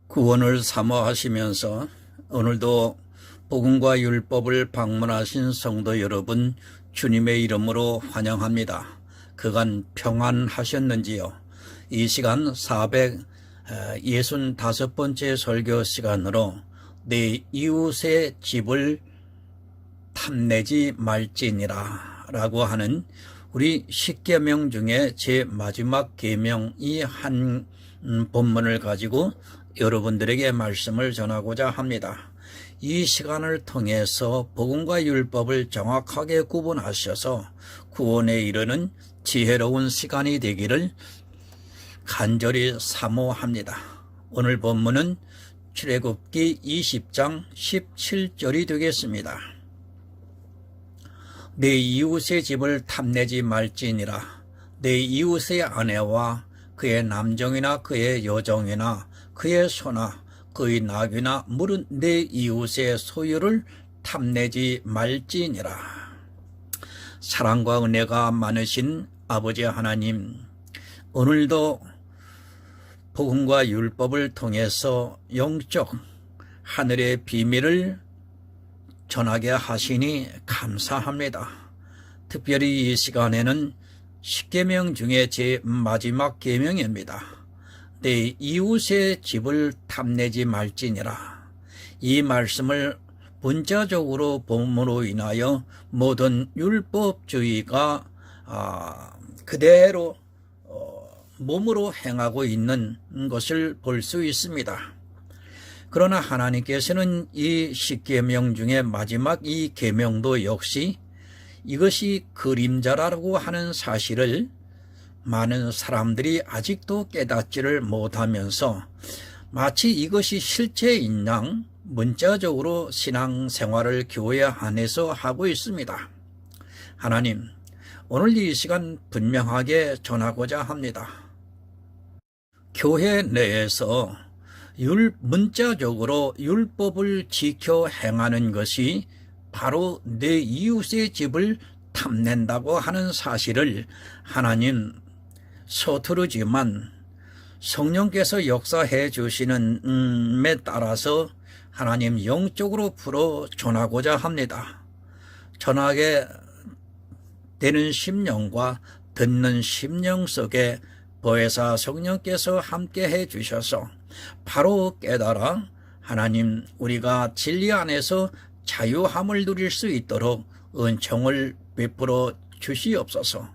구원을 사모하시면서 오늘도 복음과 율법을 방문하신 성도 여러분, 주님의 이름으로 환영합니다. 그간 평안하셨는지요? 이 시간 465번째 설교 시간으로 내 이웃의 집을 탐내지 말지니라 라고 하는 우리 10계명 중에 제 마지막 계명이 한 본문을 가지고 여러분들에게 말씀을 전하고자 합니다. 이 시간을 통해서 복음과 율법을 정확하게 구분하셔서 구원에 이르는 지혜로운 시간이 되기를 간절히 사모합니다. 오늘 본문은 출애굽기 20장 17절이 되겠습니다. 내 이웃의 집을 탐내지 말지니라. 내 이웃의 아내와 그의 남종이나 그의 여종이나 그의 소나 그의 나귀나 물은 내 이웃의 소유를 탐내지 말지니라. 사랑과 은혜가 많으신 아버지 하나님, 오늘도 복음과 율법을 통해서 영적 하늘의 비밀을 전하게 하시니 감사합니다. 특별히 이 시간에는 10계명 중에 제 마지막 계명입니다. 내 이웃의 집을 탐내지 말지니라. 이 말씀을 문자적으로 본문으로 인하여 모든 율법주의가 그대로 몸으로 행하고 있는 것을 볼 수 있습니다. 그러나 하나님께서는 이 10계명 중에 마지막 이 계명도 역시 이것이 그림자라고 하는 사실을 많은 사람들이 아직도 깨닫지를 못하면서 마치 이것이 실체인 양 문자적으로 신앙생활을 교회 안에서 하고 있습니다. 하나님, 오늘 이 시간 분명하게 전하고자 합니다. 교회 내에서 문자적으로 율법을 지켜 행하는 것이 바로 내 이웃의 집을 탐낸다고 하는 사실을 하나님 서투르지만 성령께서 역사해 주시는 에 따라서 하나님 영적으로 풀어 전하고자 합니다. 전하게 되는 심령과 듣는 심령 속에 보혜사 성령께서 함께 해 주셔서 바로 깨달아 하나님 우리가 진리 안에서 자유함을 누릴 수 있도록 은총을 베풀어 주시옵소서.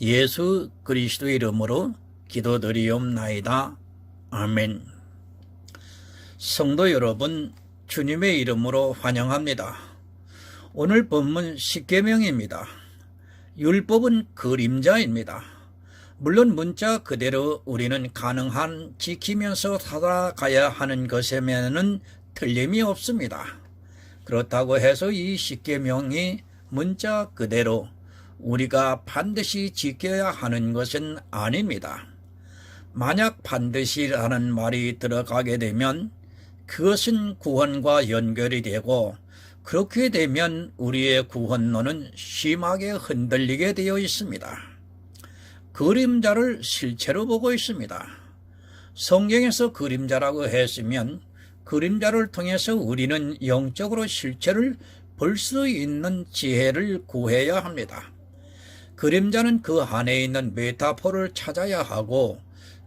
예수 그리스도의 이름으로 기도드리옵나이다. 아멘. 성도 여러분, 주님의 이름으로 환영합니다. 오늘 본문 10계명입니다. 율법은 그림자입니다. 물론 문자 그대로 우리는 가능한 지키면서 살아가야 하는 것에는 틀림이 없습니다. 그렇다고 해서 이 10계명이 문자 그대로 우리가 반드시 지켜야 하는 것은 아닙니다. 만약 반드시라는 말이 들어가게 되면 그것은 구원과 연결이 되고 그렇게 되면 우리의 구원론은 심하게 흔들리게 되어 있습니다. 그림자를 실체로 보고 있습니다. 성경에서 그림자라고 했으면 그림자를 통해서 우리는 영적으로 실체를 볼 수 있는 지혜를 구해야 합니다. 그림자는 그 안에 있는 메타포를 찾아야 하고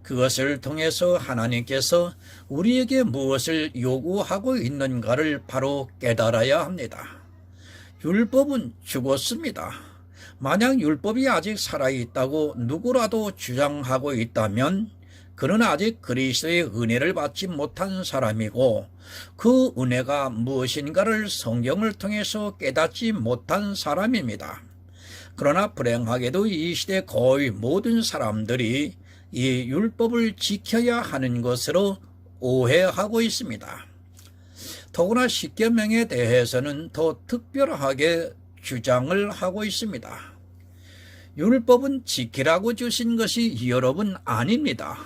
그것을 통해서 하나님께서 우리에게 무엇을 요구하고 있는가를 바로 깨달아야 합니다. 율법은 죽었습니다. 만약 율법이 아직 살아있다고 누구라도 주장하고 있다면 그는 아직 그리스도의 은혜를 받지 못한 사람이고 그 은혜가 무엇인가를 성경을 통해서 깨닫지 못한 사람입니다. 그러나 불행하게도 이 시대 거의 모든 사람들이 이 율법을 지켜야 하는 것으로 오해하고 있습니다. 더구나 10계명에 대해서는 더 특별하게 주장을 하고 있습니다. 율법은 지키라고 주신 것이 여러분 아닙니다.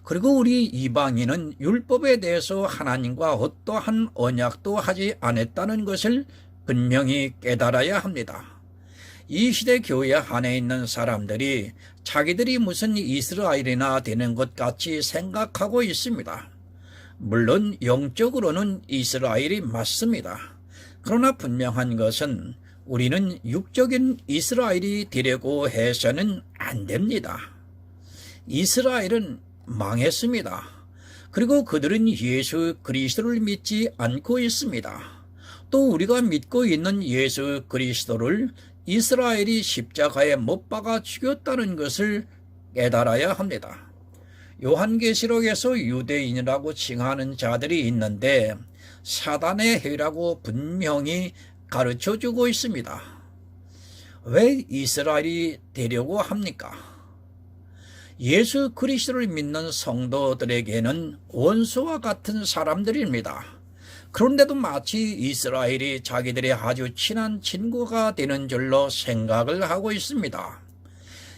그리고 우리 이방인은 율법에 대해서 하나님과 어떠한 언약도 하지 않았다는 것을 분명히 깨달아야 합니다. 이 시대 교회 안에 있는 사람들이 자기들이 무슨 이스라엘이나 되는 것 같이 생각하고 있습니다. 물론 영적으로는 이스라엘이 맞습니다. 그러나 분명한 것은 우리는 육적인 이스라엘이 되려고 해서는 안 됩니다. 이스라엘은 망했습니다. 그리고 그들은 예수 그리스도를 믿지 않고 있습니다. 또 우리가 믿고 있는 예수 그리스도를 이스라엘이 십자가에 못 박아 죽였다는 것을 깨달아야 합니다. 요한계시록에서 유대인이라고 칭하는 자들이 있는데 사단의 해라고 분명히 가르쳐주고 있습니다. 왜 이스라엘이 되려고 합니까? 예수 그리스도를 믿는 성도들에게는 원수와 같은 사람들입니다. 그런데도 마치 이스라엘이 자기들의 아주 친한 친구가 되는 줄로 생각을 하고 있습니다.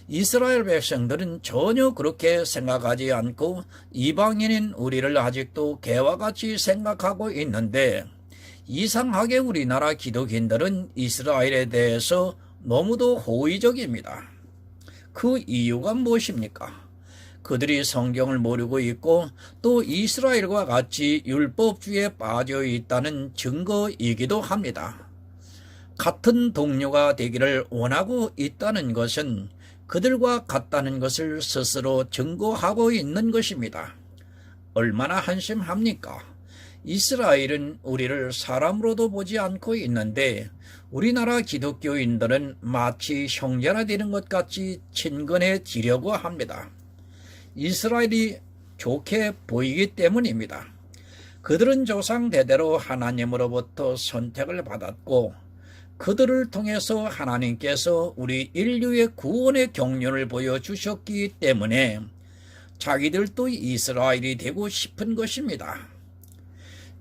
이스라엘 백성들은 전혀 그렇게 생각하지 않고 이방인인 우리를 아직도 개와 같이 생각하고 있는데, 이상하게 우리나라 기독인들은 이스라엘에 대해서 너무도 호의적입니다. 그 이유가 무엇입니까? 그들이 성경을 모르고 있고 또 이스라엘과 같이 율법주의에 빠져 있다는 증거이기도 합니다. 같은 동료가 되기를 원하고 있다는 것은 그들과 같다는 것을 스스로 증거하고 있는 것입니다. 얼마나 한심합니까? 이스라엘은 우리를 사람으로도 보지 않고 있는데 우리나라 기독교인들은 마치 형제나 되는 것 같이 친근해지려고 합니다. 이스라엘이 좋게 보이기 때문입니다. 그들은 조상 대대로 하나님으로부터 선택을 받았고 그들을 통해서 하나님께서 우리 인류의 구원의 경륜을 보여주셨기 때문에 자기들도 이스라엘이 되고 싶은 것입니다.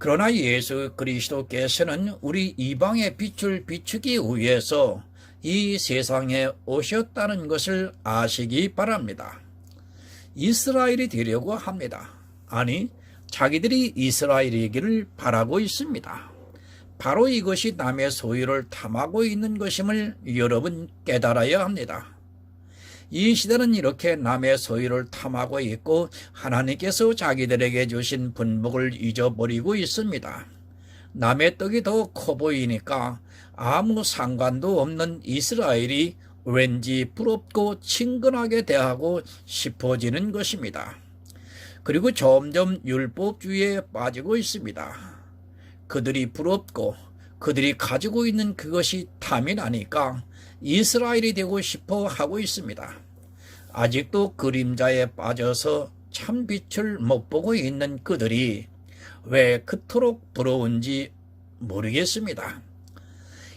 그러나 예수 그리스도께서는 우리 이방의 빛을 비추기 위해서 이 세상에 오셨다는 것을 아시기 바랍니다. 이스라엘이 되려고 합니다. 아니, 자기들이 이스라엘이기를 바라고 있습니다. 바로 이것이 남의 소유를 탐하고 있는 것임을 여러분 깨달아야 합니다. 이 시대는 이렇게 남의 소유를 탐하고 있고 하나님께서 자기들에게 주신 분복을 잊어버리고 있습니다. 남의 떡이 더 커 보이니까 아무 상관도 없는 이스라엘이 왠지 부럽고 친근하게 대하고 싶어지는 것입니다. 그리고 점점 율법주의에 빠지고 있습니다. 그들이 부럽고 그들이 가지고 있는 그것이 탐이 나니까 이스라엘이 되고 싶어 하고 있습니다. 아직도 그림자에 빠져서 참 빛을 못 보고 있는 그들이 왜 그토록 부러운지 모르겠습니다.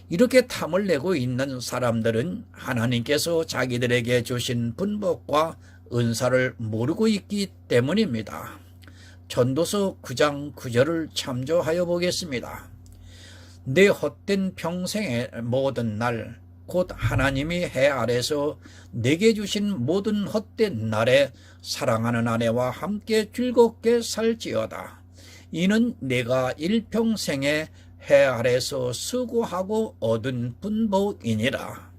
이렇게 탐을 내고 있는 사람들은 하나님께서 자기들에게 주신 분복과 은사를 모르고 있기 때문입니다. 전도서 9장 9절을 참조하여 보겠습니다. 내 헛된 평생의 모든 날 곧 하나님이 해 아래서 내게 주신 모든 헛된 날에 사랑하는 아내와 함께 즐겁게 살지어다. 이는 내가 일평생에 해 아래서 수고하고 얻은 분복이니라.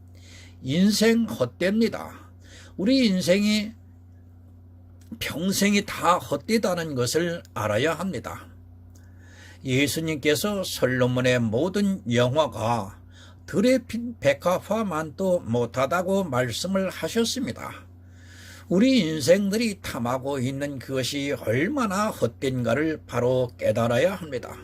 인생 헛됩니다. 우리 인생이 평생이 다 헛되다는 것을 알아야 합니다. 예수님께서 솔로몬의 모든 영화가 들에 핀 백합화만도 못하다고 말씀을 하셨습니다. 우리 인생들이 탐하고 있는 그것이 얼마나 헛된가를 바로 깨달아야 합니다.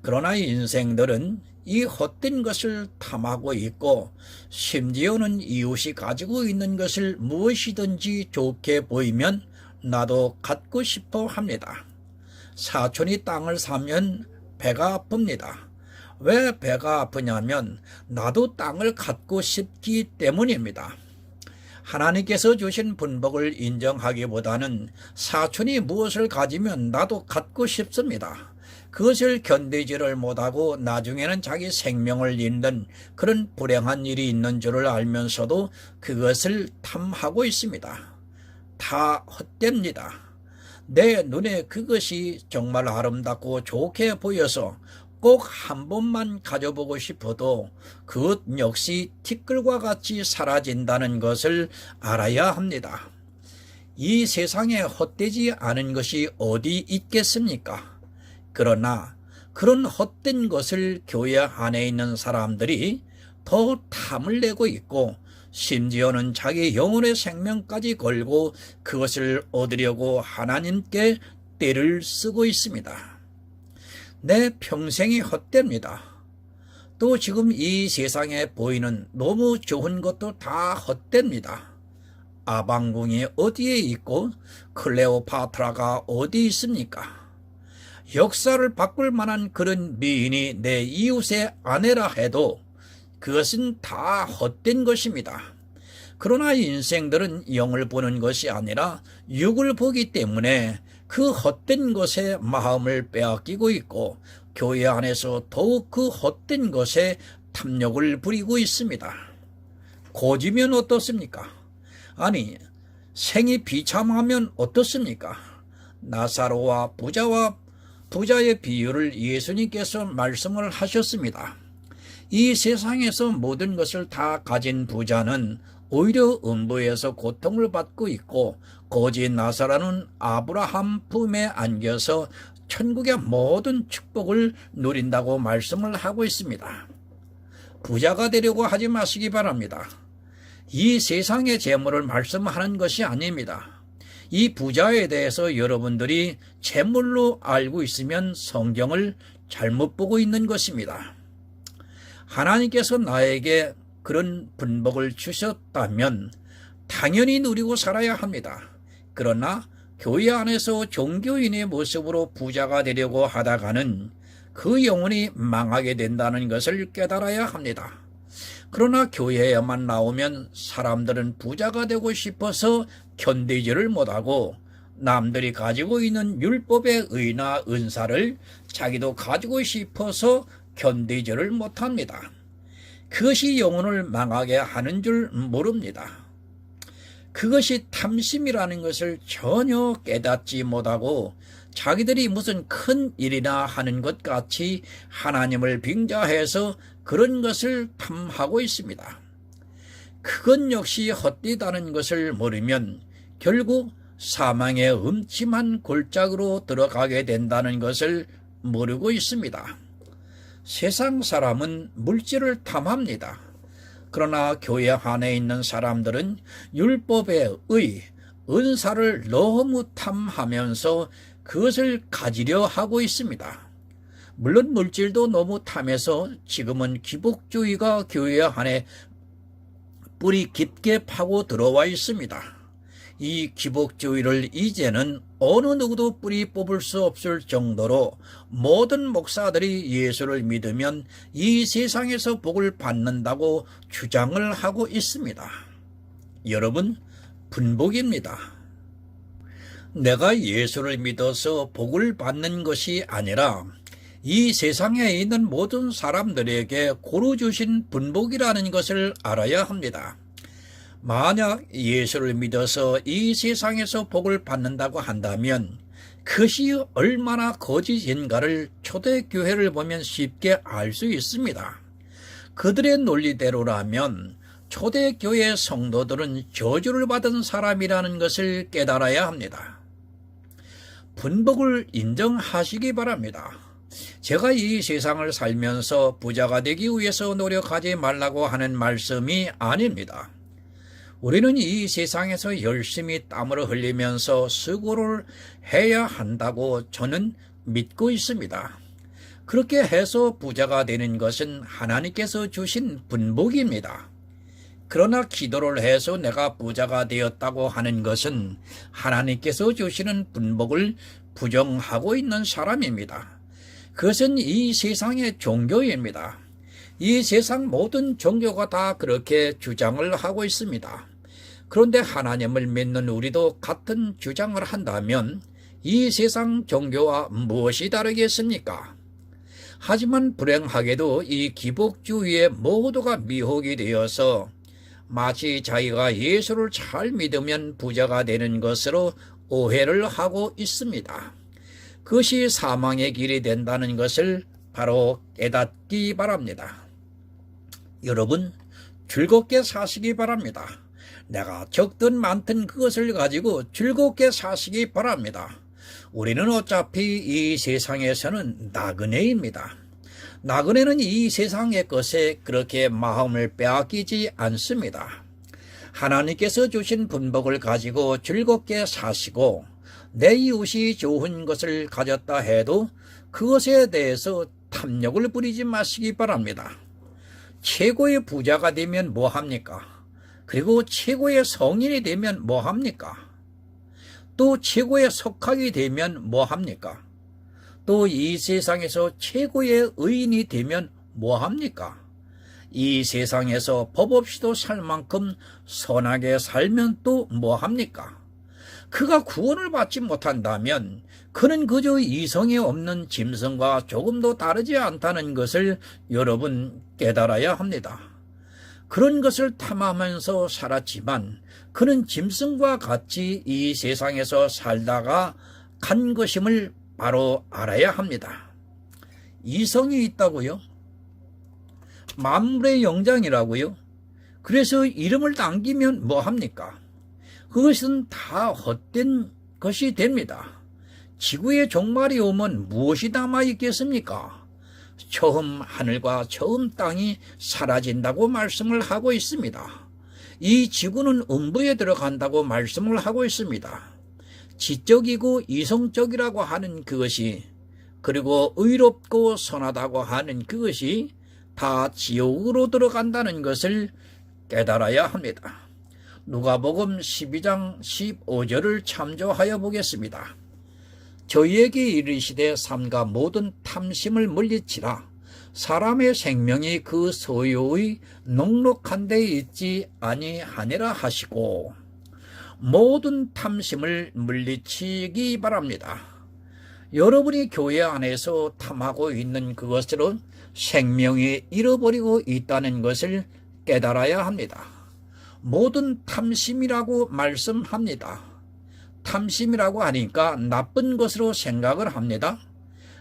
그러나 인생들은 이 헛된 것을 탐하고 있고 심지어는 이웃이 가지고 있는 것을 무엇이든지 좋게 보이면 나도 갖고 싶어 합니다. 사촌이 땅을 사면 배가 아픕니다. 왜 배가 아프냐면 나도 땅을 갖고 싶기 때문입니다. 하나님께서 주신 분복을 인정하기보다는 사촌이 무엇을 가지면 나도 갖고 싶습니다. 그것을 견디지를 못하고 나중에는 자기 생명을 잃는 그런 불행한 일이 있는 줄을 알면서도 그것을 탐하고 있습니다. 다 헛됩니다. 내 눈에 그것이 정말 아름답고 좋게 보여서 꼭 한 번만 가져보고 싶어도 그것 역시 티끌과 같이 사라진다는 것을 알아야 합니다. 이 세상에 헛되지 않은 것이 어디 있겠습니까? 그러나 그런 헛된 것을 교회 안에 있는 사람들이 더 탐을 내고 있고 심지어는 자기 영혼의 생명까지 걸고 그것을 얻으려고 하나님께 떼를 쓰고 있습니다. 내 평생이 헛됩니다. 또 지금 이 세상에 보이는 너무 좋은 것도 다 헛됩니다. 아방궁이 어디에 있고 클레오파트라가 어디 있습니까? 역사를 바꿀 만한 그런 미인이 내 이웃의 아내라 해도 그것은 다 헛된 것입니다. 그러나 인생들은 영을 보는 것이 아니라 육을 보기 때문에 그 헛된 것에 마음을 빼앗기고 있고 교회 안에서 더욱 그 헛된 것에 탐욕을 부리고 있습니다. 고지면 어떻습니까? 아니, 생이 비참하면 어떻습니까? 나사로와 부자의 비유를 예수님께서 말씀을 하셨습니다. 이 세상에서 모든 것을 다 가진 부자는 오히려 음부에서 고통을 받고 있고 고지 나사로는 아브라함 품에 안겨서 천국의 모든 축복을 누린다고 말씀을 하고 있습니다. 부자가 되려고 하지 마시기 바랍니다. 이 세상의 재물을 말씀하는 것이 아닙니다. 이 부자에 대해서 여러분들이 재물로 알고 있으면 성경을 잘못 보고 있는 것입니다. 하나님께서 나에게 그런 분복을 주셨다면 당연히 누리고 살아야 합니다. 그러나 교회 안에서 종교인의 모습으로 부자가 되려고 하다가는 그 영혼이 망하게 된다는 것을 깨달아야 합니다. 그러나 교회에만 나오면 사람들은 부자가 되고 싶어서 견디지를 못하고 남들이 가지고 있는 율법의 의나 은사를 자기도 가지고 싶어서 견디지를 못합니다. 그것이 영혼을 망하게 하는 줄 모릅니다. 그것이 탐심이라는 것을 전혀 깨닫지 못하고 자기들이 무슨 큰 일이나 하는 것 같이 하나님을 빙자해서 그런 것을 탐하고 있습니다. 그건 역시 헛되다는 것을 모르면 결국 사망의 음침한 골짜기로 들어가게 된다는 것을 모르고 있습니다. 세상 사람은 물질을 탐합니다. 그러나 교회 안에 있는 사람들은 율법의 의, 은사를 너무 탐하면서 그것을 가지려 하고 있습니다. 물론 물질도 너무 탐해서 지금은 기복주의가 교회 안에 뿌리 깊게 파고 들어와 있습니다. 이 기복주의를 이제는 어느 누구도 뿌리 뽑을 수 없을 정도로 모든 목사들이 예수를 믿으면 이 세상에서 복을 받는다고 주장을 하고 있습니다. 여러분, 분복입니다. 내가 예수를 믿어서 복을 받는 것이 아니라 이 세상에 있는 모든 사람들에게 고루 주신 분복이라는 것을 알아야 합니다. 만약 예수를 믿어서 이 세상에서 복을 받는다고 한다면 그것이 얼마나 거짓인가를 초대교회를 보면 쉽게 알 수 있습니다. 그들의 논리대로라면 초대교회 성도들은 저주를 받은 사람이라는 것을 깨달아야 합니다. 분복을 인정하시기 바랍니다. 제가 이 세상을 살면서 부자가 되기 위해서 노력하지 말라고 하는 말씀이 아닙니다. 우리는 이 세상에서 열심히 땀을 흘리면서 수고를 해야 한다고 저는 믿고 있습니다. 그렇게 해서 부자가 되는 것은 하나님께서 주신 분복입니다. 그러나 기도를 해서 내가 부자가 되었다고 하는 것은 하나님께서 주시는 분복을 부정하고 있는 사람입니다. 그것은 이 세상의 종교입니다. 이 세상 모든 종교가 다 그렇게 주장을 하고 있습니다. 그런데 하나님을 믿는 우리도 같은 주장을 한다면 이 세상 종교와 무엇이 다르겠습니까? 하지만 불행하게도 이 기복주의의 모두가 미혹이 되어서 마치 자기가 예수를 잘 믿으면 부자가 되는 것으로 오해를 하고 있습니다. 그것이 사망의 길이 된다는 것을 바로 깨닫기 바랍니다. 여러분, 즐겁게 사시기 바랍니다. 내가 적든 많든 그것을 가지고 즐겁게 사시기 바랍니다. 우리는 어차피 이 세상에서는 나그네입니다. 나그네는 이 세상의 것에 그렇게 마음을 빼앗기지 않습니다. 하나님께서 주신 분복을 가지고 즐겁게 사시고 내 이웃이 좋은 것을 가졌다 해도 그것에 대해서 탐욕을 부리지 마시기 바랍니다. 최고의 부자가 되면 뭐합니까? 그리고 최고의 성인이 되면 뭐합니까? 또 최고의 석학이 되면 뭐합니까? 또 이 세상에서 최고의 의인이 되면 뭐합니까? 이 세상에서 법 없이도 살 만큼 선하게 살면 또 뭐합니까? 그가 구원을 받지 못한다면 그는 그저 이성이 없는 짐승과 조금도 다르지 않다는 것을 여러분 깨달아야 합니다. 그런 것을 탐하면서 살았지만 그는 짐승과 같이 이 세상에서 살다가 간 것임을 바로 알아야 합니다. 이성이 있다고요? 만물의 영장이라고요? 그래서 이름을 남기면 뭐합니까? 그것은 다 헛된 것이 됩니다. 지구의 종말이 오면 무엇이 남아있겠습니까? 처음 하늘과 처음 땅이 사라진다고 말씀을 하고 있습니다. 이 지구는 음부에 들어간다고 말씀을 하고 있습니다. 지적이고 이성적이라고 하는 그것이, 그리고 의롭고 선하다고 하는 그것이 다 지옥으로 들어간다는 것을 깨달아야 합니다. 누가복음 12장 15절을 참조하여 보겠습니다. 저희에게 이르시되 삼가 모든 탐심을 물리치라. 사람의 생명이 그 소유의 넉넉한 데 있지 아니하니라 하시고, 모든 탐심을 물리치기 바랍니다. 여러분이 교회 안에서 탐하고 있는 그것으로 생명이 잃어버리고 있다는 것을 깨달아야 합니다. 모든 탐심이라고 말씀합니다. 탐심이라고 하니까 나쁜 것으로 생각을 합니다.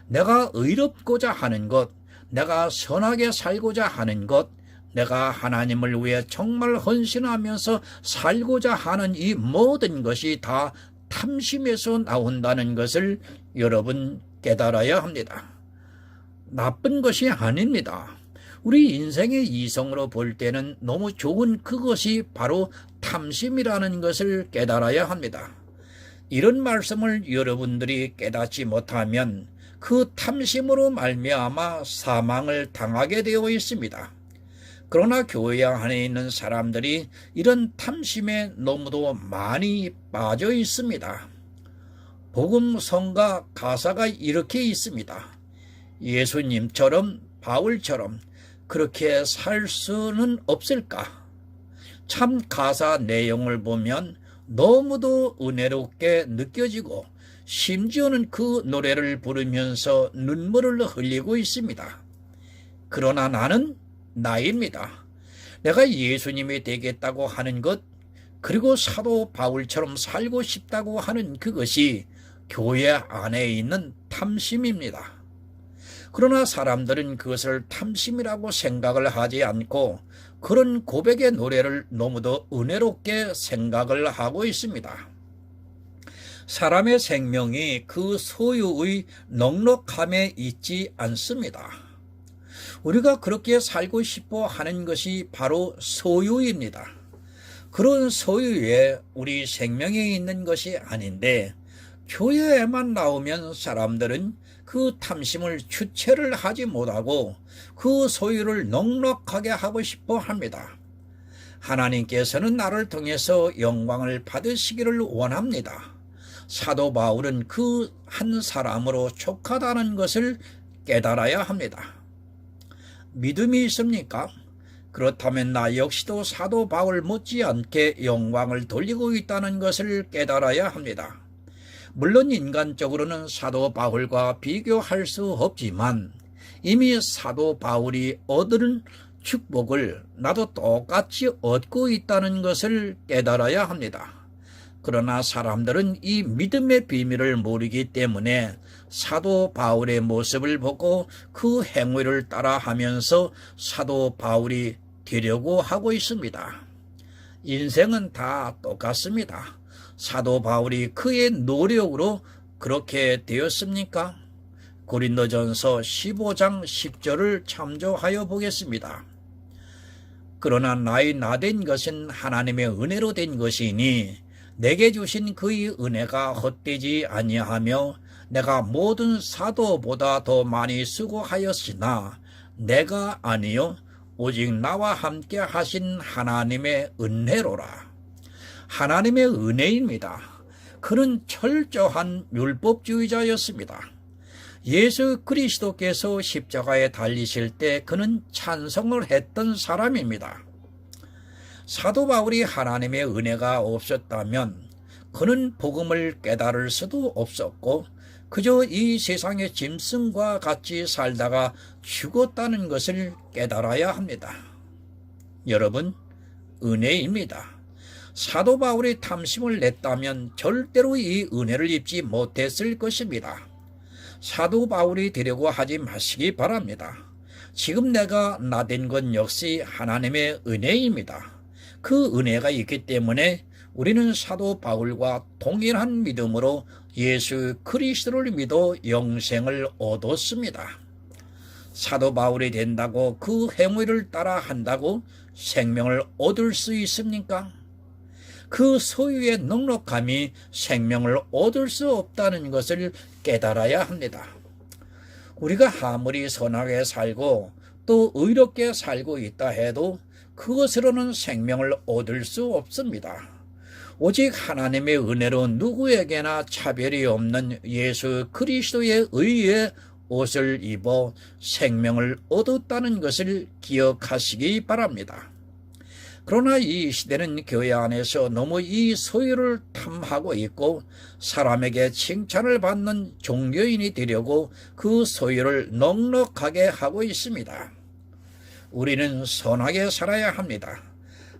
내가 의롭고자 하는 것, 내가 선하게 살고자 하는 것, 내가 하나님을 위해 정말 헌신하면서 살고자 하는 이 모든 것이 다 탐심에서 나온다는 것을 여러분 깨달아야 합니다. 나쁜 것이 아닙니다. 우리 인생의 이성으로 볼 때는 너무 좋은 그것이 바로 탐심이라는 것을 깨달아야 합니다. 이런 말씀을 여러분들이 깨닫지 못하면 그 탐심으로 말미암아 사망을 당하게 되어 있습니다. 그러나 교회 안에 있는 사람들이 이런 탐심에 너무도 많이 빠져 있습니다. 복음성가 가사가 이렇게 있습니다. 예수님처럼 바울처럼 그렇게 살 수는 없을까? 참 가사 내용을 보면 너무도 은혜롭게 느껴지고 심지어는 그 노래를 부르면서 눈물을 흘리고 있습니다. 그러나 나는 나입니다. 내가 예수님이 되겠다고 하는 것, 그리고 사도 바울처럼 살고 싶다고 하는 그것이 교회 안에 있는 탐심입니다. 그러나 사람들은 그것을 탐심이라고 생각을 하지 않고 그런 고백의 노래를 너무도 은혜롭게 생각을 하고 있습니다. 사람의 생명이 그 소유의 넉넉함에 있지 않습니다. 우리가 그렇게 살고 싶어 하는 것이 바로 소유입니다. 그런 소유에 우리 생명이 있는 것이 아닌데 교회에만 나오면 사람들은 그 탐심을 주체를 하지 못하고 그 소유를 넉넉하게 하고 싶어 합니다. 하나님께서는 나를 통해서 영광을 받으시기를 원합니다. 사도 바울은 그 한 사람으로 족하다는 것을 깨달아야 합니다. 믿음이 있습니까? 그렇다면 나 역시도 사도 바울 못지않게 영광을 돌리고 있다는 것을 깨달아야 합니다. 물론 인간적으로는 사도 바울과 비교할 수 없지만 이미 사도 바울이 얻은 축복을 나도 똑같이 얻고 있다는 것을 깨달아야 합니다. 그러나 사람들은 이 믿음의 비밀을 모르기 때문에 사도 바울의 모습을 보고 그 행위를 따라하면서 사도 바울이 되려고 하고 있습니다. 인생은 다 똑같습니다. 사도 바울이 그의 노력으로 그렇게 되었습니까? 고린도전서 15장 10절을 참조하여 보겠습니다. 그러나 나의 나된 것은 하나님의 은혜로 된 것이니 내게 주신 그의 은혜가 헛되지 아니하며 내가 모든 사도보다 더 많이 수고하였으나 내가 아니요 오직 나와 함께 하신 하나님의 은혜로라. 하나님의 은혜입니다. 그는 철저한 율법주의자였습니다. 예수 그리스도께서 십자가에 달리실 때 그는 찬송을 했던 사람입니다. 사도 바울이 하나님의 은혜가 없었다면 그는 복음을 깨달을 수도 없었고 그저 이 세상의 짐승과 같이 살다가 죽었다는 것을 깨달아야 합니다. 여러분, 은혜입니다. 사도 바울이 탐심을 냈다면 절대로 이 은혜를 입지 못했을 것입니다. 사도 바울이 되려고 하지 마시기 바랍니다. 지금 내가 나된 건 역시 하나님의 은혜입니다. 그 은혜가 있기 때문에 우리는 사도 바울과 동일한 믿음으로 예수 그리스도를 믿어 영생을 얻었습니다. 사도 바울이 된다고 그 행위를 따라 한다고 생명을 얻을 수 있습니까? 그 소유의 넉넉함이 생명을 얻을 수 없다는 것을 깨달아야 합니다. 우리가 아무리 선하게 살고 또 의롭게 살고 있다 해도 그것으로는 생명을 얻을 수 없습니다. 오직 하나님의 은혜로 누구에게나 차별이 없는 예수 그리스도의 의에 옷을 입어 생명을 얻었다는 것을 기억하시기 바랍니다. 그러나 이 시대는 교회 안에서 너무 이 소유를 탐하고 있고 사람에게 칭찬을 받는 종교인이 되려고 그 소유를 넉넉하게 하고 있습니다. 우리는 선하게 살아야 합니다.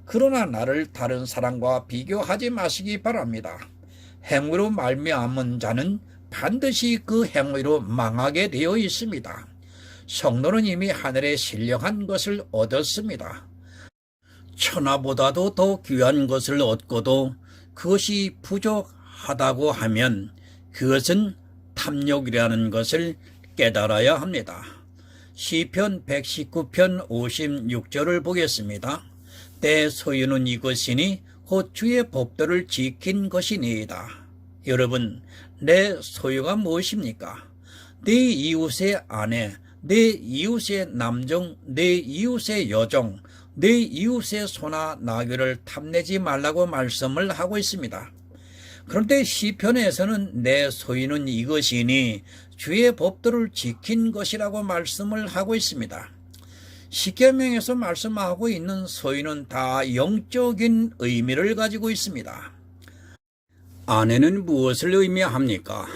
그러나 나를 다른 사람과 비교하지 마시기 바랍니다. 행위로 말미암은 자는 반드시 그 행위로 망하게 되어 있습니다. 성도는 이미 하늘에 신령한 것을 얻었습니다. 천하보다도 더 귀한 것을 얻고도 그것이 부족하다고 하면 그것은 탐욕이라는 것을 깨달아야 합니다. 시편 119편 56절을 보겠습니다. 내 소유는 이것이니 곧 주의 법도를 지킨 것이니이다. 여러분, 내 소유가 무엇입니까? 내 이웃의 아내, 내 이웃의 남종, 내 이웃의 여종, 내 이웃의 소나 나귀를 탐내지 말라고 말씀을 하고 있습니다. 그런데 시편에서는 내 소유는 이것이니 주의 법도를 지킨 것이라고 말씀을 하고 있습니다. 십계명에서 말씀하고 있는 소유는 다 영적인 의미를 가지고 있습니다. 아내는 무엇을 의미합니까?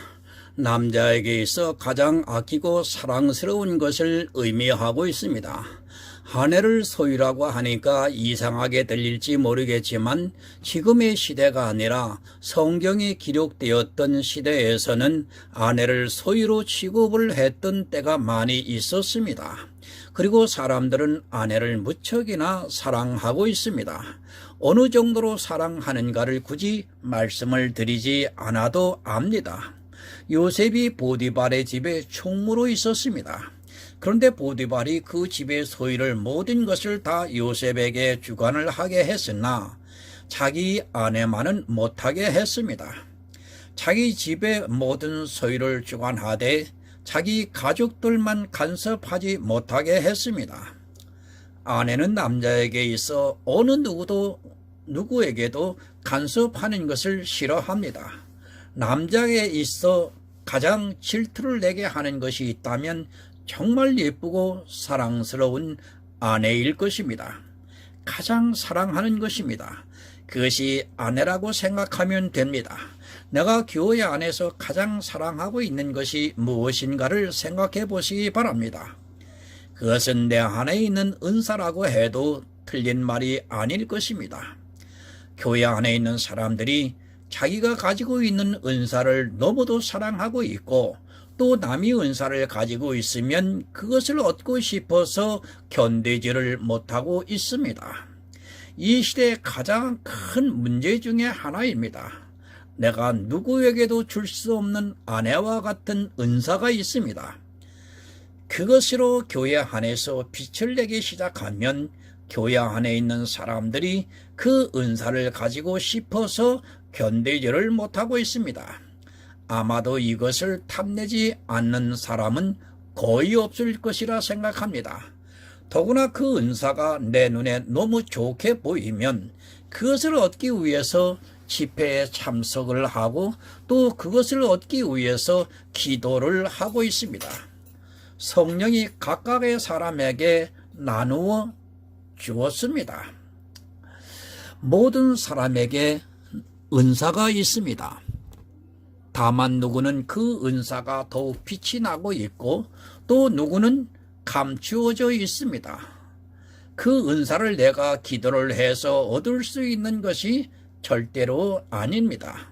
남자에게 있어 가장 아끼고 사랑스러운 것을 의미하고 있습니다. 아내를 소유라고 하니까 이상하게 들릴지 모르겠지만 지금의 시대가 아니라 성경에 기록되었던 시대에서는 아내를 소유로 취급을 했던 때가 많이 있었습니다. 그리고 사람들은 아내를 무척이나 사랑하고 있습니다. 어느 정도로 사랑하는가를 굳이 말씀을 드리지 않아도 압니다. 요셉이 보디발의 집에 총무로 있었습니다. 그런데 보디발이 그 집의 소유를 모든 것을 다 요셉에게 주관을 하게 했으나 자기 아내만은 못하게 했습니다. 자기 집의 모든 소유를 주관하되 자기 가족들만 간섭하지 못하게 했습니다. 아내는 남자에게 있어 어느 누구에게도 간섭하는 것을 싫어합니다. 남자에게 있어 가장 질투를 내게 하는 것이 있다면 정말 예쁘고 사랑스러운 아내일 것입니다. 가장 사랑하는 것입니다. 그것이 아내라고 생각하면 됩니다. 내가 교회 안에서 가장 사랑하고 있는 것이 무엇인가를 생각해 보시기 바랍니다. 그것은 내 안에 있는 은사라고 해도 틀린 말이 아닐 것입니다. 교회 안에 있는 사람들이 자기가 가지고 있는 은사를 너무도 사랑하고 있고 또 남이 은사를 가지고 있으면 그것을 얻고 싶어서 견디지를 못하고 있습니다. 이 시대의 가장 큰 문제 중에 하나입니다. 내가 누구에게도 줄 수 없는 아내와 같은 은사가 있습니다. 그것으로 교회 안에서 빛을 내기 시작하면 교회 안에 있는 사람들이 그 은사를 가지고 싶어서 견디지를 못하고 있습니다. 아마도 이것을 탐내지 않는 사람은 거의 없을 것이라 생각합니다. 더구나 그 은사가 내 눈에 너무 좋게 보이면 그것을 얻기 위해서 집회에 참석을 하고 또 그것을 얻기 위해서 기도를 하고 있습니다. 성령이 각각의 사람에게 나누어 주었습니다. 모든 사람에게 은사가 있습니다. 다만 누구는 그 은사가 더욱 빛이 나고 있고 또 누구는 감추어져 있습니다. 그 은사를 내가 기도를 해서 얻을 수 있는 것이 절대로 아닙니다.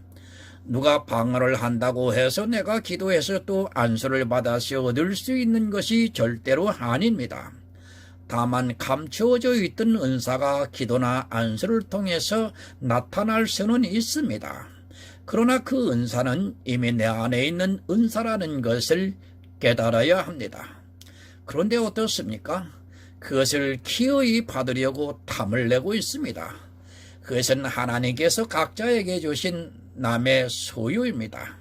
누가 방언을 한다고 해서 내가 기도해서 또 안수를 받아서 얻을 수 있는 것이 절대로 아닙니다. 다만 감추어져 있던 은사가 기도나 안수를 통해서 나타날 수는 있습니다. 그러나 그 은사는 이미 내 안에 있는 은사라는 것을 깨달아야 합니다. 그런데 어떻습니까? 그것을 기어이 받으려고 탐을 내고 있습니다. 그것은 하나님께서 각자에게 주신 남의 소유입니다.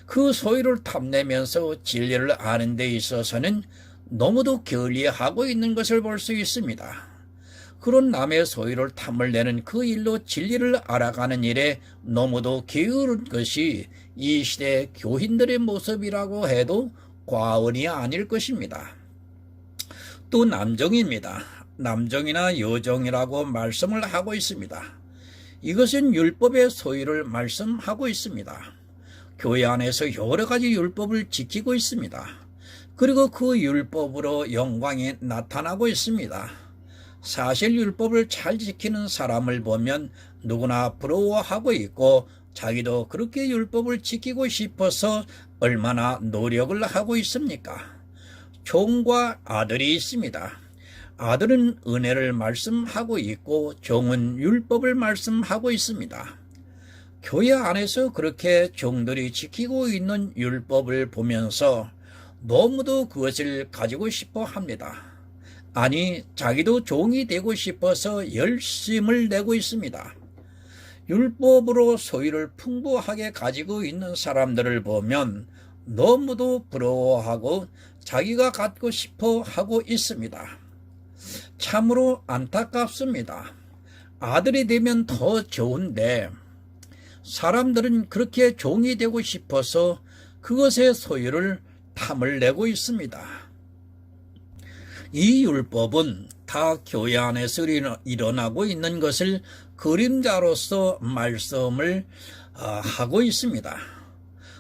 그 소유를 탐내면서 진리를 아는 데 있어서는 너무도 게을리하고 있는 것을 볼 수 있습니다. 그런 남의 소유를 탐을 내는 그 일로 진리를 알아가는 일에 너무도 게으른 것이 이 시대의 교인들의 모습이라고 해도 과언이 아닐 것입니다. 또 남정입니다. 남정이나 여정이라고 말씀을 하고 있습니다. 이것은 율법의 소유를 말씀하고 있습니다. 교회 안에서 여러 가지 율법을 지키고 있습니다. 그리고 그 율법으로 영광이 나타나고 있습니다. 사실 율법을 잘 지키는 사람을 보면 누구나 부러워하고 있고 자기도 그렇게 율법을 지키고 싶어서 얼마나 노력을 하고 있습니까? 종과 아들이 있습니다. 아들은 은혜를 말씀하고 있고 종은 율법을 말씀하고 있습니다. 교회 안에서 그렇게 종들이 지키고 있는 율법을 보면서 너무도 그것을 가지고 싶어 합니다. 아니, 자기도 종이 되고 싶어서 열심을 내고 있습니다. 율법으로 소유를 풍부하게 가지고 있는 사람들을 보면 너무도 부러워하고 자기가 갖고 싶어 하고 있습니다. 참으로 안타깝습니다. 아들이 되면 더 좋은데 사람들은 그렇게 종이 되고 싶어서 그것의 소유를 탐을 내고 있습니다. 이 율법은 다 교회 안에서 일어나고 있는 것을 그림자로서 말씀을 하고 있습니다.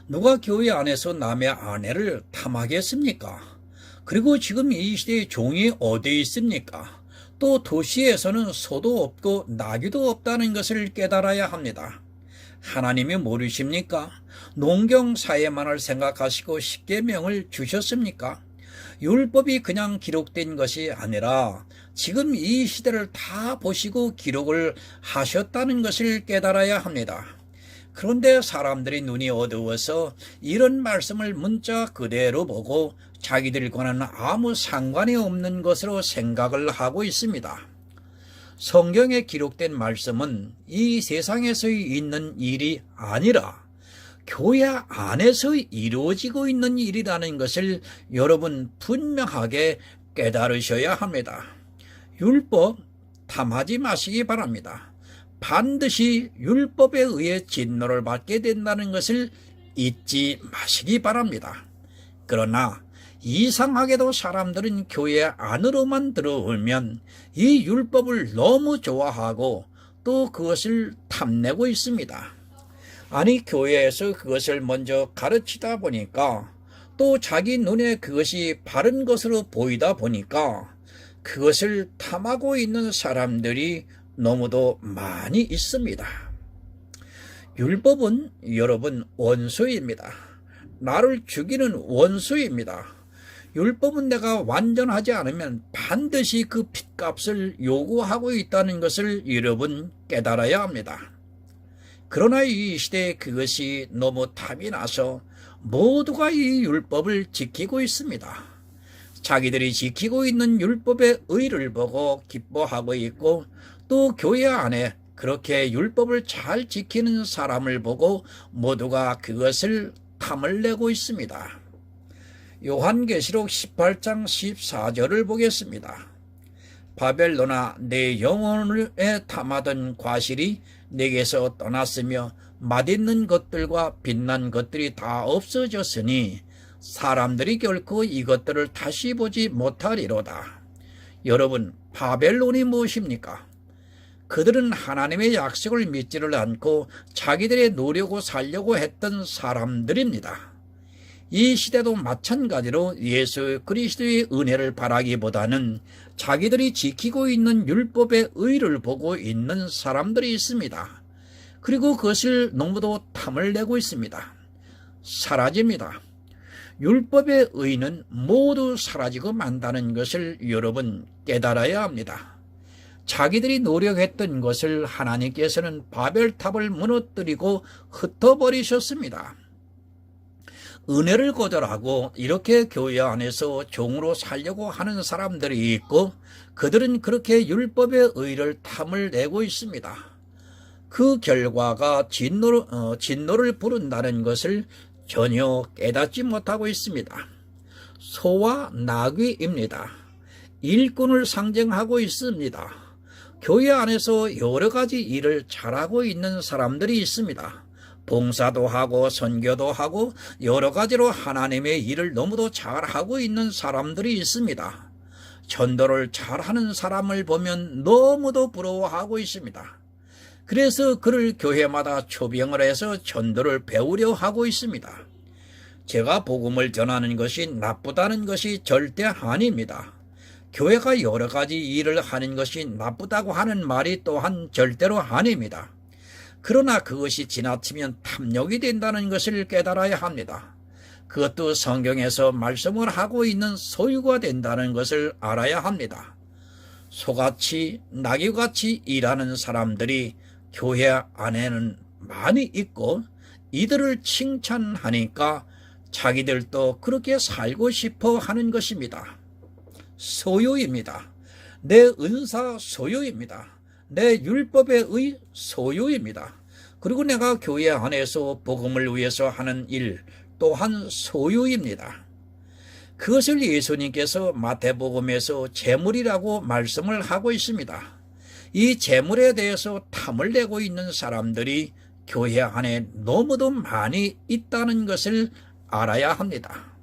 누가 교회 안에서 남의 아내를 탐하겠습니까? 그리고 지금 이 시대의 종이 어디 있습니까? 또 도시에서는 소도 없고 나귀도 없다는 것을 깨달아야 합니다. 하나님이 모르십니까? 농경사회만을 생각하시고 십계명을 주셨습니까? 율법이 그냥 기록된 것이 아니라 지금 이 시대를 다 보시고 기록을 하셨다는 것을 깨달아야 합니다. 그런데 사람들이 눈이 어두워서 이런 말씀을 문자 그대로 보고 자기들과는 아무 상관이 없는 것으로 생각을 하고 있습니다. 성경에 기록된 말씀은 이 세상에서 있는 일이 아니라 교회 안에서 이루어지고 있는 일이라는 것을 여러분 분명하게 깨달으셔야 합니다. 율법 탐하지 마시기 바랍니다. 반드시 율법에 의해 진노를 받게 된다는 것을 잊지 마시기 바랍니다. 그러나 이상하게도 사람들은 교회 안으로만 들어오면 이 율법을 너무 좋아하고 또 그것을 탐내고 있습니다. 아니, 교회에서 그것을 먼저 가르치다 보니까 또 자기 눈에 그것이 바른 것으로 보이다 보니까 그것을 탐하고 있는 사람들이 너무도 많이 있습니다. 율법은 여러분 원수입니다. 나를 죽이는 원수입니다. 율법은 내가 완전하지 않으면 반드시 그 핏값을 요구하고 있다는 것을 여러분 깨달아야 합니다. 그러나 이 시대에 그것이 너무 탐이 나서 모두가 이 율법을 지키고 있습니다. 자기들이 지키고 있는 율법의 의를 보고 기뻐하고 있고, 또 교회 안에 그렇게 율법을 잘 지키는 사람을 보고 모두가 그것을 탐을 내고 있습니다. 요한계시록 18장 14절을 보겠습니다. 바벨론아, 내 영혼에 탐하던 과실이 내게서 떠났으며 맛있는 것들과 빛난 것들이 다 없어졌으니 사람들이 결코 이것들을 다시 보지 못하리로다. 여러분, 바벨론이 무엇입니까? 그들은 하나님의 약속을 믿지를 않고 자기들의 노력으로 살려고 했던 사람들입니다. 이 시대도 마찬가지로 예수 그리스도의 은혜를 바라기보다는 자기들이 지키고 있는 율법의 의를 보고 있는 사람들이 있습니다. 그리고 그것을 너무도 탐을 내고 있습니다. 사라집니다. 율법의 의는 모두 사라지고 만다는 것을 여러분 깨달아야 합니다. 자기들이 노력했던 것을 하나님께서는 바벨탑을 무너뜨리고 흩어버리셨습니다. 은혜를 거절하고 이렇게 교회 안에서 종으로 살려고 하는 사람들이 있고, 그들은 그렇게 율법의 의를 탐을 내고 있습니다. 그 결과가 진노를 부른다는 것을 전혀 깨닫지 못하고 있습니다. 소와 나귀입니다. 일꾼을 상징하고 있습니다. 교회 안에서 여러 가지 일을 잘하고 있는 사람들이 있습니다. 봉사도 하고 선교도 하고 여러 가지로 하나님의 일을 너무도 잘하고 있는 사람들이 있습니다. 전도를 잘하는 사람을 보면 너무도 부러워하고 있습니다. 그래서 그를 교회마다 초빙을 해서 전도를 배우려 하고 있습니다. 제가 복음을 전하는 것이 나쁘다는 것이 절대 아닙니다. 교회가 여러 가지 일을 하는 것이 나쁘다고 하는 말이 또한 절대로 아닙니다. 그러나 그것이 지나치면 탐욕이 된다는 것을 깨달아야 합니다. 그것도 성경에서 말씀을 하고 있는 소유가 된다는 것을 알아야 합니다. 소같이 나귀같이 일하는 사람들이 교회 안에는 많이 있고, 이들을 칭찬하니까 자기들도 그렇게 살고 싶어 하는 것입니다. 소유입니다. 내 은사 소유입니다. 내 율법의 의 소유입니다. 그리고 내가 교회 안에서 복음을 위해서 하는 일 또한 소유입니다. 그것을 예수님께서 마태복음에서 재물이라고 말씀을 하고 있습니다. 이 재물에 대해서 탐을 내고 있는 사람들이 교회 안에 너무도 많이 있다는 것을 알아야 합니다.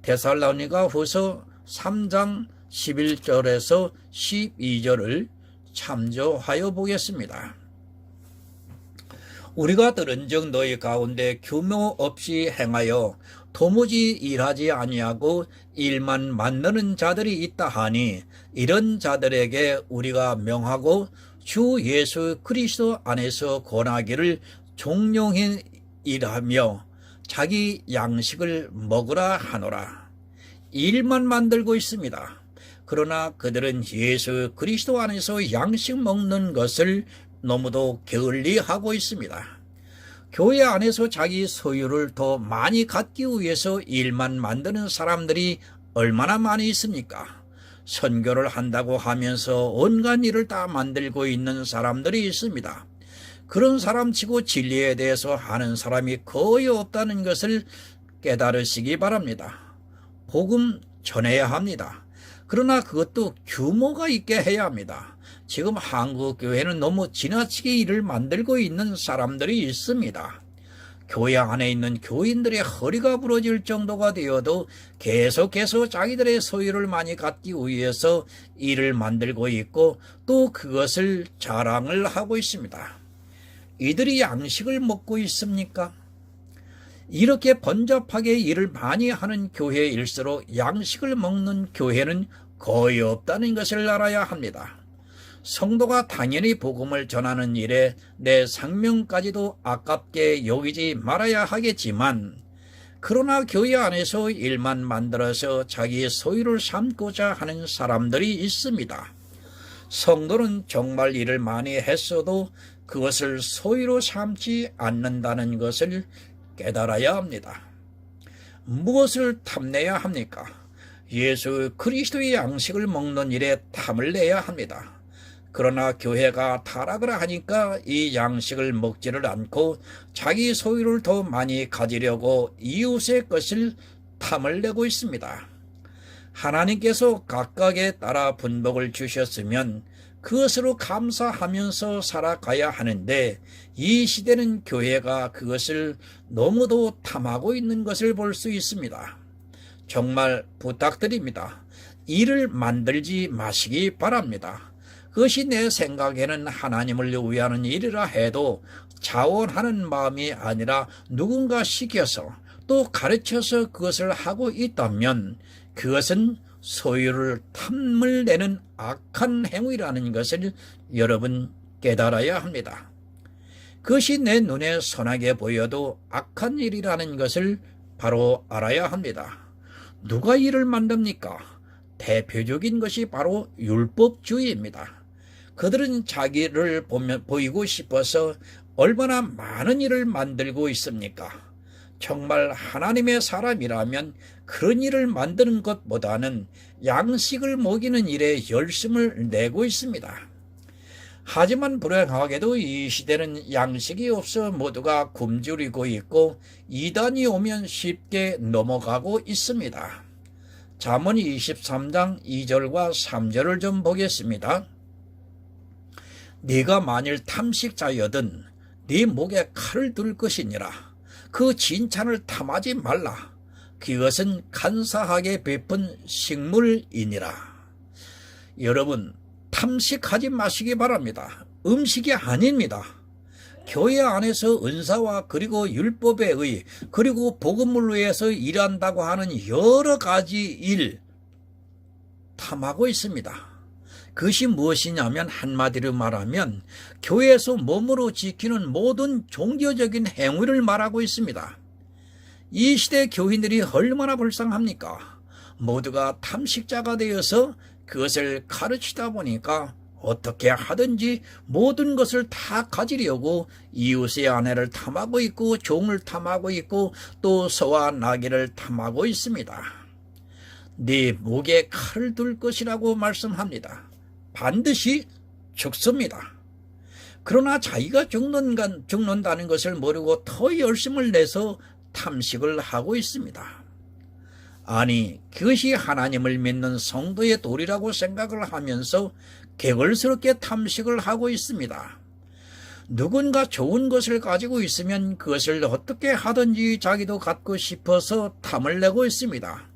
데살로니가 후서 3장 11절에서 12절을 참조하여 보겠습니다. 우리가 들은즉 너희 가운데 규모 없이 행하여 도무지 일하지 아니하고 일만 만드는 자들이 있다 하니, 이런 자들에게 우리가 명하고 주 예수 그리스도 안에서 권하기를 종용히 일하며 자기 양식을 먹으라 하노라. 일만 만들고 있습니다. 그러나 그들은 예수 그리스도 안에서 양식 먹는 것을 너무도 게을리하고 있습니다. 교회 안에서 자기 소유를 더 많이 갖기 위해서 일만 만드는 사람들이 얼마나 많이 있습니까? 선교를 한다고 하면서 온갖 일을 다 만들고 있는 사람들이 있습니다. 그런 사람치고 진리에 대해서 아는 사람이 거의 없다는 것을 깨달으시기 바랍니다. 복음 전해야 합니다. 그러나 그것도 규모가 있게 해야 합니다. 지금 한국 교회는 너무 지나치게 일을 만들고 있는 사람들이 있습니다. 교회 안에 있는 교인들의 허리가 부러질 정도가 되어도 계속해서 자기들의 소유를 많이 갖기 위해서 일을 만들고 있고, 또 그것을 자랑을 하고 있습니다. 이들이 양식을 먹고 있습니까? 이렇게 번잡하게 일을 많이 하는 교회일수록 양식을 먹는 교회는 거의 없다는 것을 알아야 합니다. 성도가 당연히 복음을 전하는 일에 내 생명까지도 아깝게 여기지 말아야 하겠지만, 그러나 교회 안에서 일만 만들어서 자기의 소유를 삼고자 하는 사람들이 있습니다. 성도는 정말 일을 많이 했어도 그것을 소유로 삼지 않는다는 것을 깨달아야 합니다. 무엇을 탐내야 합니까? 예수 그리스도의 양식을 먹는 일에 탐을 내야 합니다. 그러나 교회가 타락을 하니까 이 양식을 먹지를 않고 자기 소유를 더 많이 가지려고 이웃의 것을 탐을 내고 있습니다. 하나님께서 각각에 따라 분복을 주셨으면 그것으로 감사하면서 살아가야 하는데 이 시대는 교회가 그것을 너무도 탐하고 있는 것을 볼 수 있습니다. 정말 부탁드립니다. 일을 만들지 마시기 바랍니다. 그것이 내 생각에는 하나님을 위하는 일이라 해도 자원하는 마음이 아니라 누군가 시켜서 또 가르쳐서 그것을 하고 있다면 그것은 소유를 탐을 내는 악한 행위라는 것을 여러분 깨달아야 합니다. 그것이 내 눈에 선하게 보여도 악한 일이라는 것을 바로 알아야 합니다. 누가 일을 만듭니까? 대표적인 것이 바로 율법주의입니다. 그들은 자기를 보이고 싶어서 얼마나 많은 일을 만들고 있습니까? 정말 하나님의 사람이라면 그런 일을 만드는 것보다는 양식을 먹이는 일에 열심을 내고 있습니다. 하지만 불행하게도 이 시대는 양식이 없어 모두가 굶주리고 있고 이단이 오면 쉽게 넘어가고 있습니다. 잠언 23장 2절과 3절을 좀 보겠습니다. 네가 만일 탐식자여든 네 목에 칼을 둘 것이니라. 그 진찬을 탐하지 말라. 그것은 간사하게 베푼 식물이니라. 여러분, 탐식하지 마시기 바랍니다. 음식이 아닙니다. 교회 안에서 은사와 그리고 율법에 의 그리고 복음을 위해서 일한다고 하는 여러 가지 일 탐하고 있습니다. 그것이 무엇이냐면 한마디로 말하면 교회에서 몸으로 지키는 모든 종교적인 행위를 말하고 있습니다. 이 시대 교인들이 얼마나 불쌍합니까? 모두가 탐식자가 되어서 그것을 가르치다 보니까 어떻게 하든지 모든 것을 다 가지려고 이웃의 아내를 탐하고 있고 종을 탐하고 있고 또 소와 나귀를 탐하고 있습니다. 네 목에 칼을 둘 것이라고 말씀합니다. 반드시 죽습니다. 그러나 자기가 죽는다는 것을 모르고 더 열심을 내서 탐식을 하고 있습니다. 아니, 그것이 하나님을 믿는 성도의 도리라고 생각을 하면서 개걸스럽게 탐식을 하고 있습니다. 누군가 좋은 것을 가지고 있으면 그것을 어떻게 하든지 자기도 갖고 싶어서 탐을 내고 있습니다.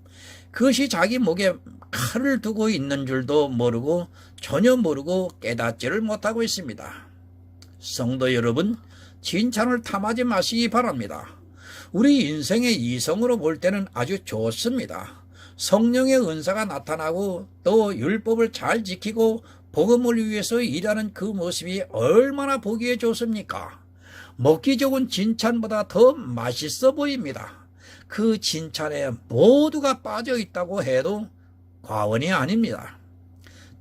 그것이 자기 목에 칼을 두고 있는 줄도 모르고 전혀 모르고 깨닫지를 못하고 있습니다. 성도 여러분, 진찬을 탐하지 마시기 바랍니다. 우리 인생의 이성으로 볼 때는 아주 좋습니다. 성령의 은사가 나타나고 또 율법을 잘 지키고 복음을 위해서 일하는 그 모습이 얼마나 보기에 좋습니까? 먹기 좋은 진찬보다 더 맛있어 보입니다. 그 진찬에 모두가 빠져 있다고 해도 과언이 아닙니다.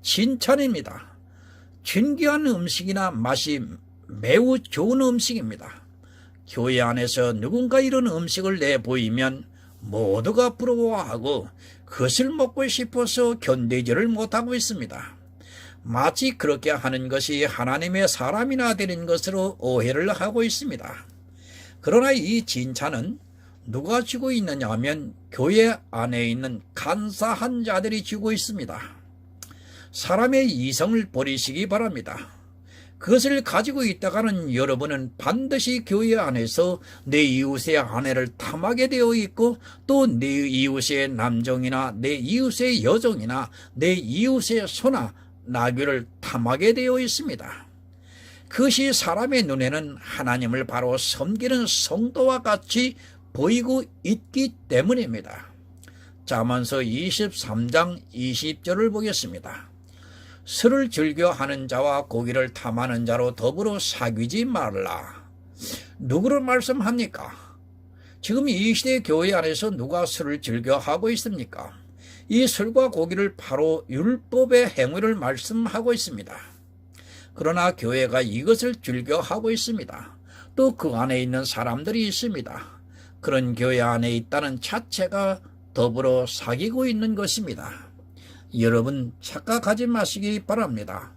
진찬입니다. 진귀한 음식이나 맛이 매우 좋은 음식입니다. 교회 안에서 누군가 이런 음식을 내보이면 모두가 부러워하고 그것을 먹고 싶어서 견디지를 못하고 있습니다. 마치 그렇게 하는 것이 하나님의 사람이나 되는 것으로 오해를 하고 있습니다. 그러나 이 진찬은 누가 쥐고 있느냐 하면 교회 안에 있는 간사한 자들이 쥐고 있습니다. 사람의 이성을 버리시기 바랍니다. 그것을 가지고 있다가는 여러분은 반드시 교회 안에서 내 이웃의 아내를 탐하게 되어 있고 또 내 이웃의 남종이나 내 이웃의 여종이나 내 이웃의 소나 나귀를 탐하게 되어 있습니다. 그것이 사람의 눈에는 하나님을 바로 섬기는 성도와 같이 보이고 있기 때문입니다. 잠언서 23장 20절을 보겠습니다. 술을 즐겨 하는 자와 고기를 탐하는 자로 더불어 사귀지 말라. 누구를 말씀합니까? 지금 이 시대 교회 안에서 누가 술을 즐겨 하고 있습니까? 이 술과 고기를 바로 율법의 행위를 말씀하고 있습니다. 그러나 교회가 이것을 즐겨 하고 있습니다. 또 그 안에 있는 사람들이 있습니다. 그런 교회 안에 있다는 자체가 더불어 사귀고 있는 것입니다. 여러분 착각하지 마시기 바랍니다.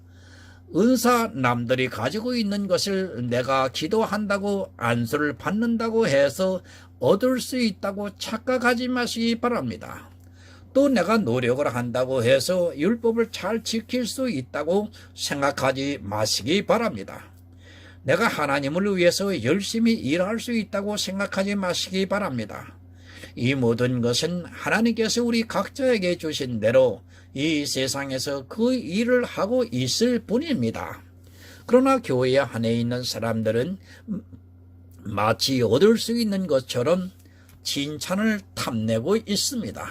은사 남들이 가지고 있는 것을 내가 기도한다고 안수를 받는다고 해서 얻을 수 있다고 착각하지 마시기 바랍니다. 또 내가 노력을 한다고 해서 율법을 잘 지킬 수 있다고 생각하지 마시기 바랍니다. 내가 하나님을 위해서 열심히 일할 수 있다고 생각하지 마시기 바랍니다. 이 모든 것은 하나님께서 우리 각자에게 주신 대로 이 세상에서 그 일을 하고 있을 뿐입니다. 그러나 교회 안에 있는 사람들은 마치 얻을 수 있는 것처럼 칭찬을 탐내고 있습니다.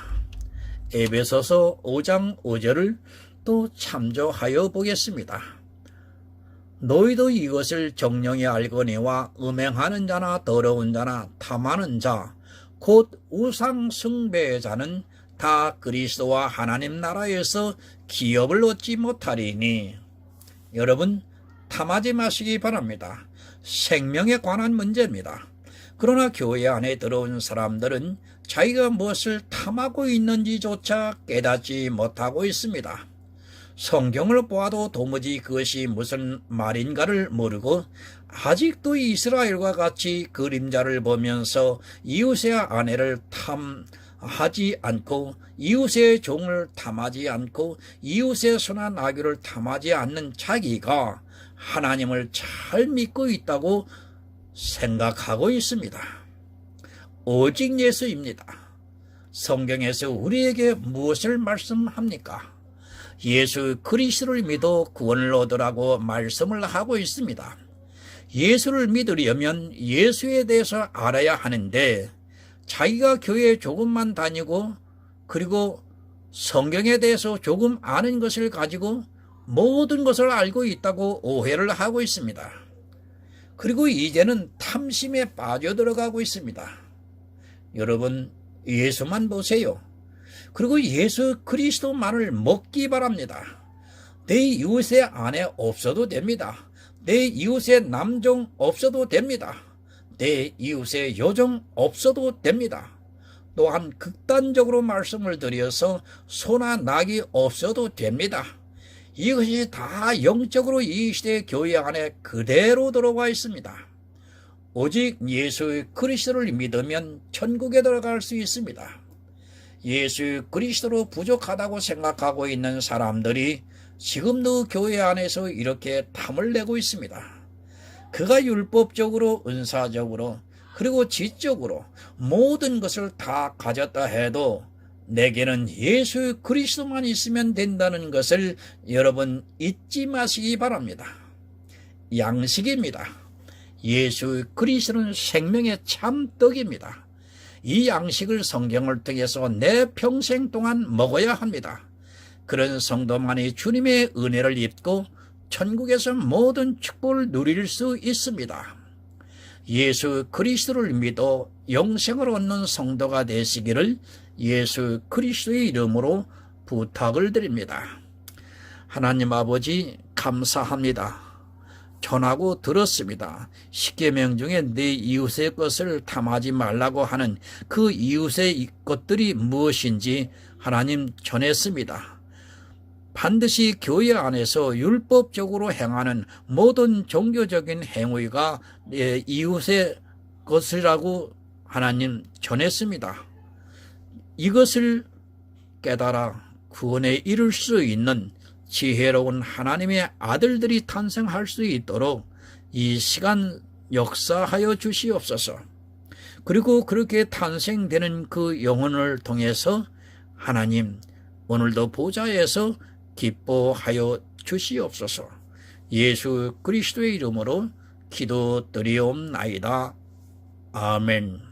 에베소서 5장 5절을 또 참조하여 보겠습니다. 너희도 이것을 정령이 알거니와 음행하는 자나 더러운 자나 탐하는 자 곧 우상 숭배의 자는 다 그리스도와 하나님 나라에서 기업을 얻지 못하리니. 여러분 탐하지 마시기 바랍니다. 생명에 관한 문제입니다. 그러나 교회 안에 들어온 사람들은 자기가 무엇을 탐하고 있는지조차 깨닫지 못하고 있습니다. 성경을 보아도 도무지 그것이 무슨 말인가를 모르고 아직도 이스라엘과 같이 그림자를 보면서 이웃의 아내를 탐하지 않고 이웃의 종을 탐하지 않고 이웃의 소나 나귀를 탐하지 않는 자기가 하나님을 잘 믿고 있다고 생각하고 있습니다. 오직 예수입니다. 성경에서 우리에게 무엇을 말씀합니까? 예수 그리스도를 믿어 구원을 얻으라고 말씀을 하고 있습니다. 예수를 믿으려면 예수에 대해서 알아야 하는데 자기가 교회에 조금만 다니고 그리고 성경에 대해서 조금 아는 것을 가지고 모든 것을 알고 있다고 오해를 하고 있습니다. 그리고 이제는 탐심에 빠져들어가고 있습니다. 여러분 예수만 보세요. 그리고 예수 그리스도만을 먹기 바랍니다. 내 이웃의 아내 없어도 됩니다. 내 이웃의 남종 없어도 됩니다. 내 이웃의 여종 없어도 됩니다. 또한 극단적으로 말씀을 드려서 소나 낙이 없어도 됩니다. 이것이 다 영적으로 이 시대 교회 안에 그대로 들어와 있습니다. 오직 예수 그리스도를 믿으면 천국에 들어갈 수 있습니다. 예수 그리스도로 부족하다고 생각하고 있는 사람들이 지금도 교회 안에서 이렇게 탐을 내고 있습니다. 그가 율법적으로 은사적으로 그리고 지적으로 모든 것을 다 가졌다 해도 내게는 예수 그리스도만 있으면 된다는 것을 여러분 잊지 마시기 바랍니다. 양식입니다. 예수 그리스도는 생명의 참떡입니다. 이 양식을 성경을 통해서 내 평생 동안 먹어야 합니다. 그런 성도만이 주님의 은혜를 입고 천국에서 모든 축복을 누릴 수 있습니다. 예수 그리스도를 믿어 영생을 얻는 성도가 되시기를 예수 그리스도의 이름으로 부탁을 드립니다. 하나님 아버지 감사합니다. 전하고 들었습니다. 십계명 중에 내 이웃의 것을 탐하지 말라고 하는 그 이웃의 것들이 무엇인지 하나님 전했습니다. 반드시 교회 안에서 율법적으로 행하는 모든 종교적인 행위가 이웃의 것이라고 하나님 전했습니다. 이것을 깨달아 구원에 이를 수 있는 지혜로운 하나님의 아들들이 탄생할 수 있도록 이 시간 역사하여 주시옵소서. 그리고 그렇게 탄생되는 그 영혼을 통해서 하나님 오늘도 보좌에서 기뻐하여 주시옵소서. 예수 그리스도의 이름으로 기도드리옵나이다. 아멘.